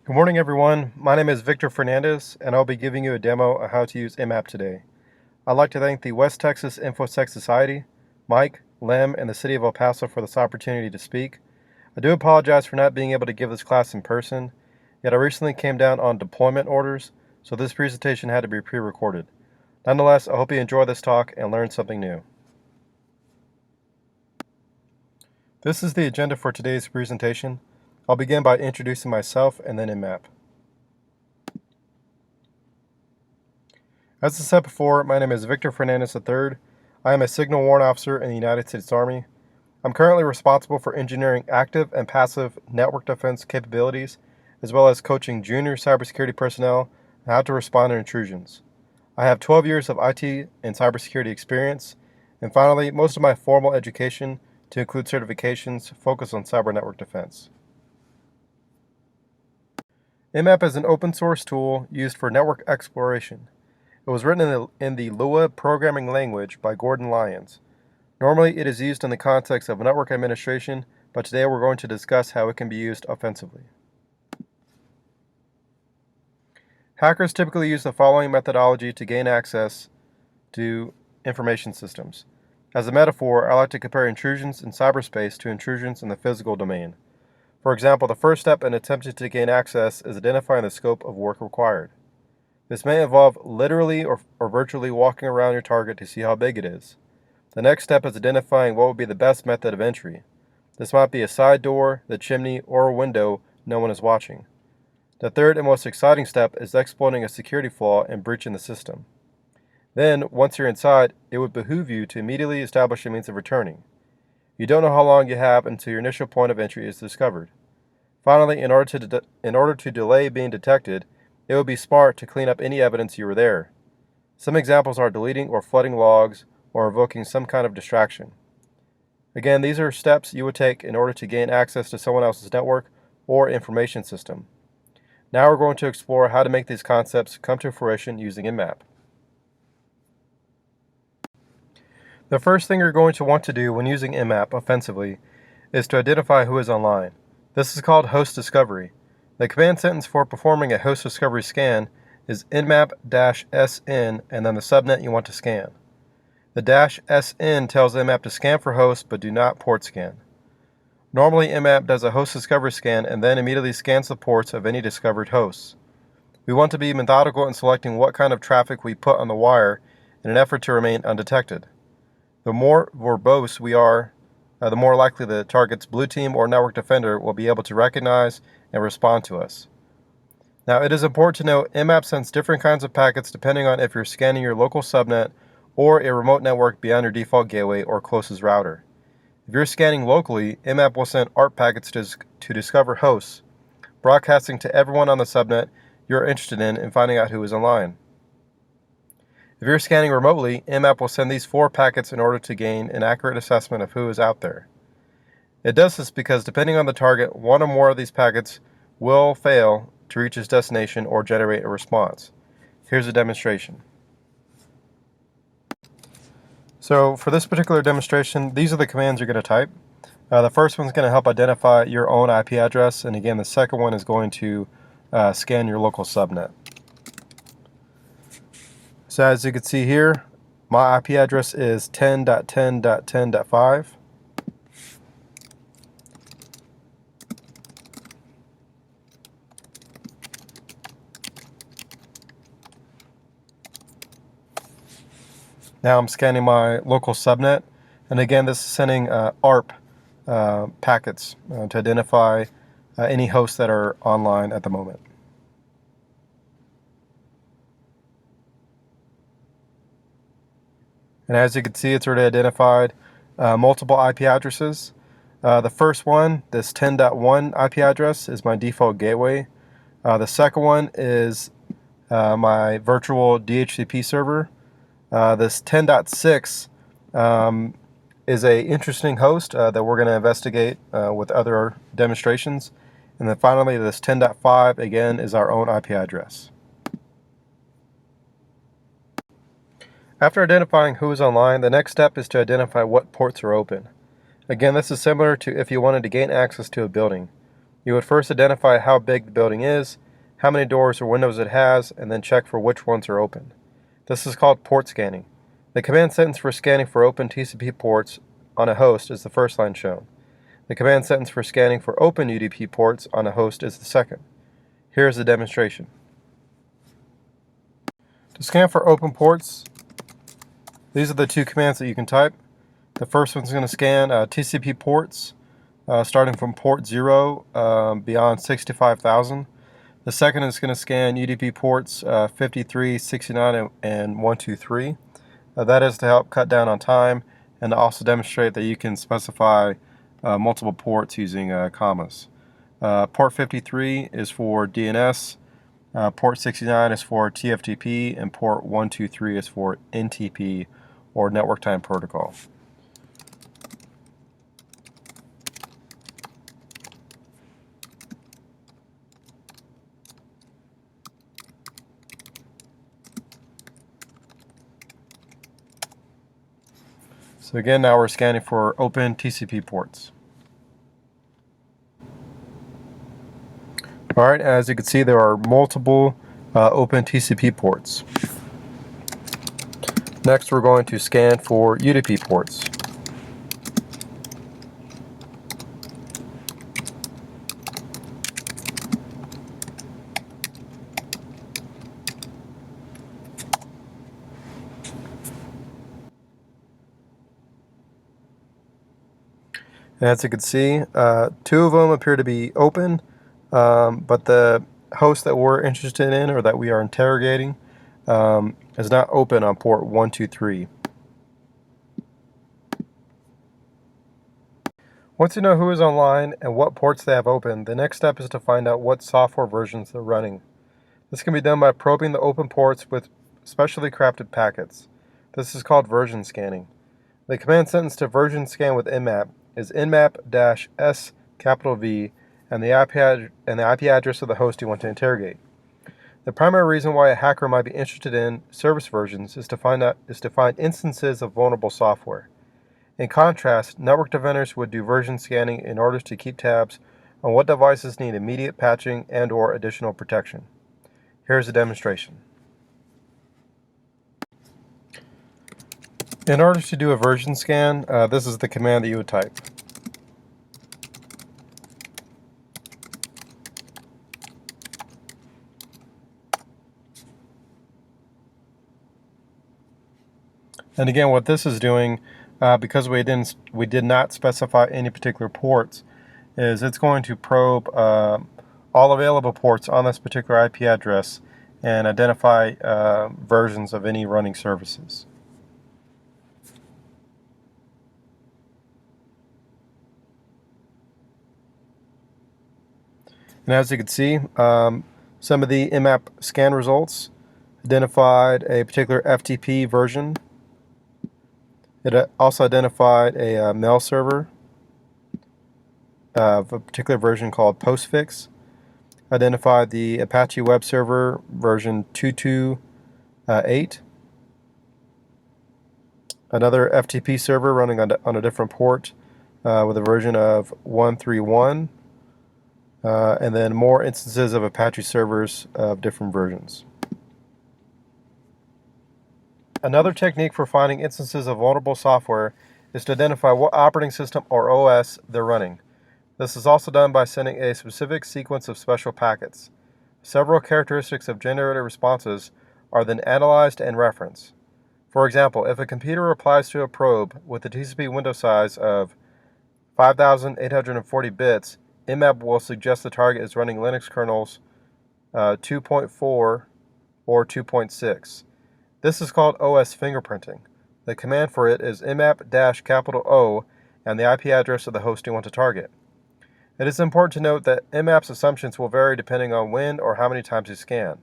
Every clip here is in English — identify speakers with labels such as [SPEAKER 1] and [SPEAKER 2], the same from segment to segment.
[SPEAKER 1] Good morning, everyone. My name is Victor Fernandez, and I'll be giving you a demo of how to use Nmap today. I'd like to thank the West Texas INFOSEC Society, Mike, Lem, and the City of El Paso for this opportunity to speak. I do apologize for not being able to give this class in person, yet I recently came down on deployment orders, so this presentation had to be pre-recorded. Nonetheless, I hope you enjoy this talk and learn something new. This is the agenda for today's presentation. I'll begin by introducing myself and then Nmap. As I said before, my name is Victor Fernandez III. I am a signal warrant officer in the United States Army. I'm currently responsible for engineering active and passive network defense capabilities, as well as coaching junior cybersecurity personnel on how to respond to intrusions. I have 12 years of IT and cybersecurity experience, and finally, most of my formal education, to include certifications, focus on cyber network defense. Nmap is an open source tool used for network exploration. It was written in the Lua programming language by Gordon Lyons. Normally it is used in the context of network administration, but today we're going to discuss how it can be used offensively. Hackers typically use the following methodology to gain access to information systems. As a metaphor, I like to compare intrusions in cyberspace to intrusions in the physical domain. For example, the first step in attempting to gain access is identifying the scope of work required. This may involve literally or virtually walking around your target to see how big it is. The next step is identifying what would be the best method of entry. This might be a side door, the chimney, or a window no one is watching. The third and most exciting step is exploiting a security flaw and breaching the system. Then, once you're inside, it would behoove you to immediately establish a means of returning. You don't know how long you have until your initial point of entry is discovered. Finally, in order to delay being detected, it would be smart to clean up any evidence you were there. Some examples are deleting or flooding logs or invoking some kind of distraction. Again, these are steps you would take in order to gain access to someone else's network or information system. Now we're going to explore how to make these concepts come to fruition using Nmap. The first thing you're going to want to do when using Nmap offensively is to identify who is online. This is called host discovery. The command sentence for performing a host discovery scan is nmap-sn and then the subnet you want to scan. The -sn tells Nmap to scan for hosts but do not port scan. Normally Nmap does a host discovery scan and then immediately scans the ports of any discovered hosts. We want to be methodical in selecting what kind of traffic we put on the wire in an effort to remain undetected. The more verbose we are, the more likely the target's blue team or network defender will be able to recognize and respond to us. Now, it is important to note Nmap sends different kinds of packets depending on if you're scanning your local subnet or a remote network beyond your default gateway or closest router. If you're scanning locally, Nmap will send ARP packets to discover hosts, broadcasting to everyone on the subnet you're interested in and finding out who is online. If you're scanning remotely, Nmap will send these 4 packets in order to gain an accurate assessment of who is out there. It does this because depending on the target, one or more of these packets will fail to reach its destination or generate a response. Here's a demonstration. So for this particular demonstration, these are the commands you're going to type. The first one's going to help identify your own IP address, and again, the second one is going to scan your local subnet. So as you can see here, my IP address is 10.10.10.5. Now I'm scanning my local subnet, and again this is sending ARP packets to identify any hosts that are online at the moment. And as you can see, it's already identified multiple IP addresses. The first one, this 10.1 IP address, is my default gateway. The second one is my virtual DHCP server. This 10.6 is an interesting host that we're going to investigate with other demonstrations. And then finally, this 10.5, again, is our own IP address. After identifying who is online, the next step is to identify what ports are open. Again, this is similar to if you wanted to gain access to a building. You would first identify how big the building is, how many doors or windows it has, and then check for which ones are open. This is called port scanning. The command sentence for scanning for open TCP ports on a host is the first line shown. The command sentence for scanning for open UDP ports on a host is the second. Here is the demonstration. To scan for open ports, these are the two commands that you can type. The first one's going to scan TCP ports starting from port 0 beyond 65,000. The second is going to scan UDP ports 53, 69, and 123. That is to help cut down on time and to also demonstrate that you can specify multiple ports using commas. Port 53 is for DNS, port 69 is for TFTP, and port 123 is for NTP, or Network Time Protocol. So again, now we're scanning for open TCP ports. Alright, as you can see, there are multiple open TCP ports. Next, we're going to scan for UDP ports. And as you can see, two of them appear to be open, but the host that we're interested in or that we are interrogating is not open on port 123. Once you know who is online and what ports they have open, the next step is to find out what software versions they're running. This can be done by probing the open ports with specially crafted packets. This is called version scanning. The command sentence to version scan with Nmap is nmap-s V and the IP address of the host you want to interrogate. The primary reason why a hacker might be interested in service versions is to find instances of vulnerable software. In contrast, network defenders would do version scanning in order to keep tabs on what devices need immediate patching and/or additional protection. Here's a demonstration. In order to do a version scan, this is the command that you would type. And again, what this is doing, because we did not specify any particular ports, is it's going to probe all available ports on this particular IP address and identify versions of any running services. And as you can see, some of the Nmap scan results identified a particular FTP version. It also identified a mail server of a particular version called Postfix. Identified the Apache web server version 228. Another FTP server running on a different port with a version of 131. And then more instances of Apache servers of different versions. Another technique for finding instances of vulnerable software is to identify what operating system or OS they're running. This is also done by sending a specific sequence of special packets. Several characteristics of generated responses are then analyzed and referenced. For example, if a computer replies to a probe with a TCP window size of 5,840 bits, Nmap will suggest the target is running Linux kernels 2.4 or 2.6. This is called OS fingerprinting. The command for it is nmap-O and the IP address of the host you want to target. It is important to note that Nmap's assumptions will vary depending on when or how many times you scan.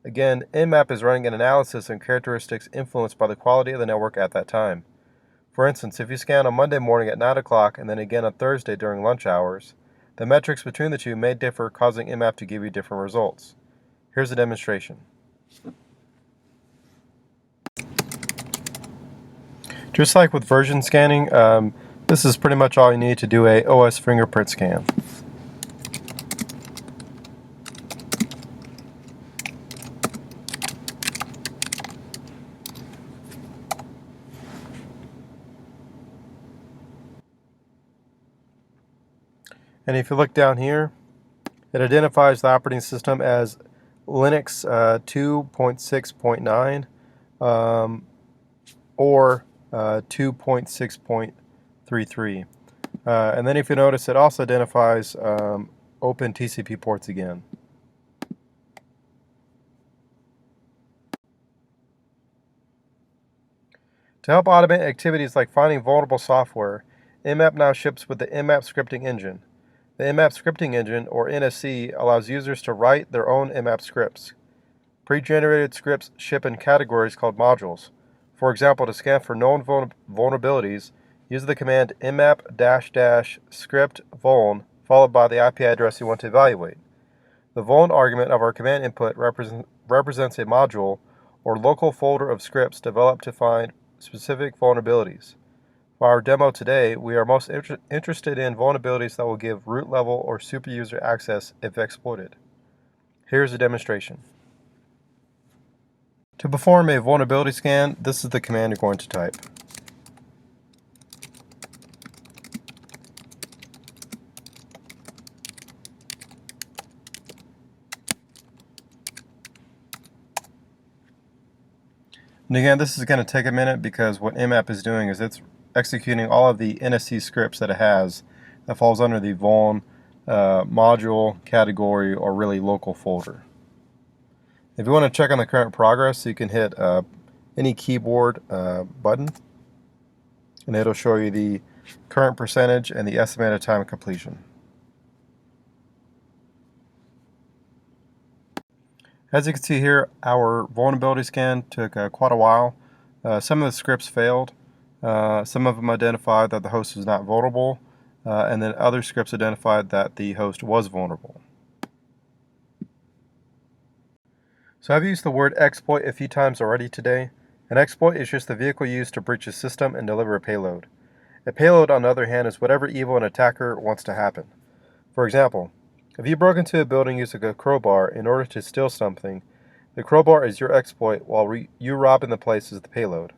[SPEAKER 1] Again, Nmap is running an analysis and characteristics influenced by the quality of the network at that time. For instance, if you scan on Monday morning at 9 o'clock and then again on Thursday during lunch hours, the metrics between the two may differ, causing Nmap to give you different results. Here's a demonstration. Just like with version scanning, this is pretty much all you need to do a OS fingerprint scan. And if you look down here, it identifies the operating system as Linux 2.6.9 or 2.6.33. And then if you notice, it also identifies open TCP ports again. To help automate activities like finding vulnerable software, Nmap now ships with the Nmap scripting engine. The Nmap scripting engine, or NSE, allows users to write their own Nmap scripts. Pre-generated scripts ship in categories called modules. For example, to scan for known vulnerabilities, use the command nmap-script vuln followed by the IP address you want to evaluate. The vuln argument of our command input represents a module or local folder of scripts developed to find specific vulnerabilities. For our demo today, we are most interested in vulnerabilities that will give root level or super user access if exploited. Here's a demonstration. To perform a vulnerability scan, this is the command you're going to type. And again, this is going to take a minute because what Nmap is doing is it's executing all of the NSE scripts that it has that falls under the vuln module, category, or really local folder. If you want to check on the current progress, you can hit any keyboard button, and it'll show you the current percentage and the estimated time of completion. As you can see here, our vulnerability scan took quite a while. Some of the scripts failed. Some of them identified that the host was not vulnerable, and then other scripts identified that the host was vulnerable. So I've used the word exploit a few times already today. An exploit is just the vehicle used to breach a system and deliver a payload. A payload, on the other hand, is whatever evil an attacker wants to happen. For example, if you broke into a building using a crowbar in order to steal something, the crowbar is your exploit while you robbing the place is the payload.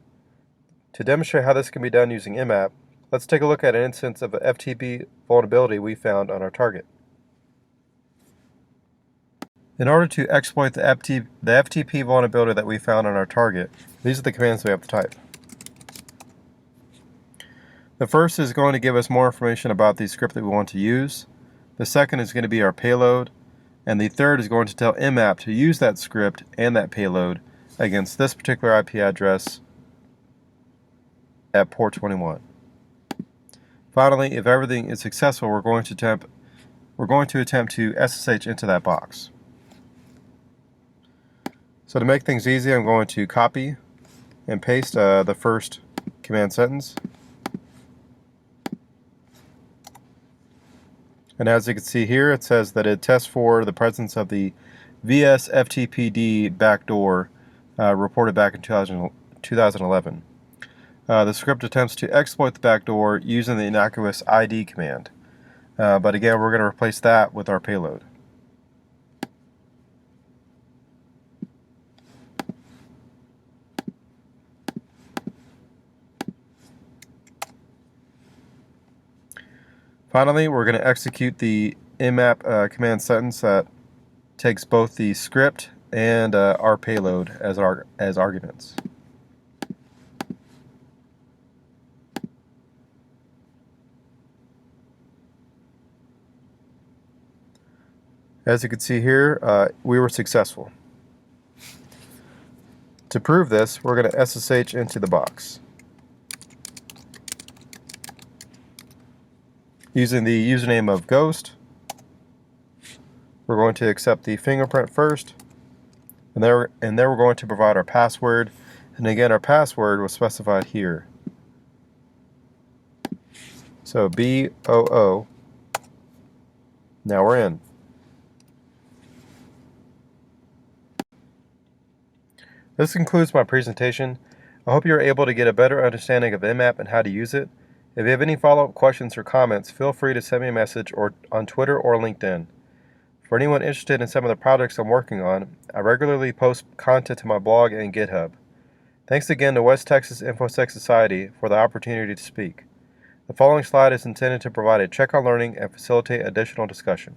[SPEAKER 1] To demonstrate how this can be done using Nmap, let's take a look at an instance of an FTP vulnerability we found on our target. In order to exploit the FTP vulnerability that we found on our target, these are the commands we have to type. The first is going to give us more information about the script that we want to use. The second is going to be our payload. And the third is going to tell Nmap to use that script and that payload against this particular IP address at port 21. Finally, if everything is successful, we're going to attempt to SSH into that box. So to make things easy, I'm going to copy and paste the first command sentence. And as you can see here, it says that it tests for the presence of the VS-FTPD backdoor reported back in 2011. The script attempts to exploit the backdoor using the innocuous ID command. But again, we're going to replace that with our payload. Finally, we're going to execute the Nmap command sentence that takes both the script and our payload as arguments. As you can see here, we were successful. To prove this, we're going to SSH into the box. Using the username of Ghost, we're going to accept the fingerprint first, and then we're going to provide our password. And again, our password was specified here. So BOO. Now we're in. This concludes my presentation. I hope you're able to get a better understanding of Nmap and how to use it. If you have any follow-up questions or comments, feel free to send me a message on Twitter or LinkedIn. For anyone interested in some of the projects I'm working on, I regularly post content to my blog and GitHub. Thanks again to West Texas INFOSEC Society for the opportunity to speak. The following slide is intended to provide a check on learning and facilitate additional discussion.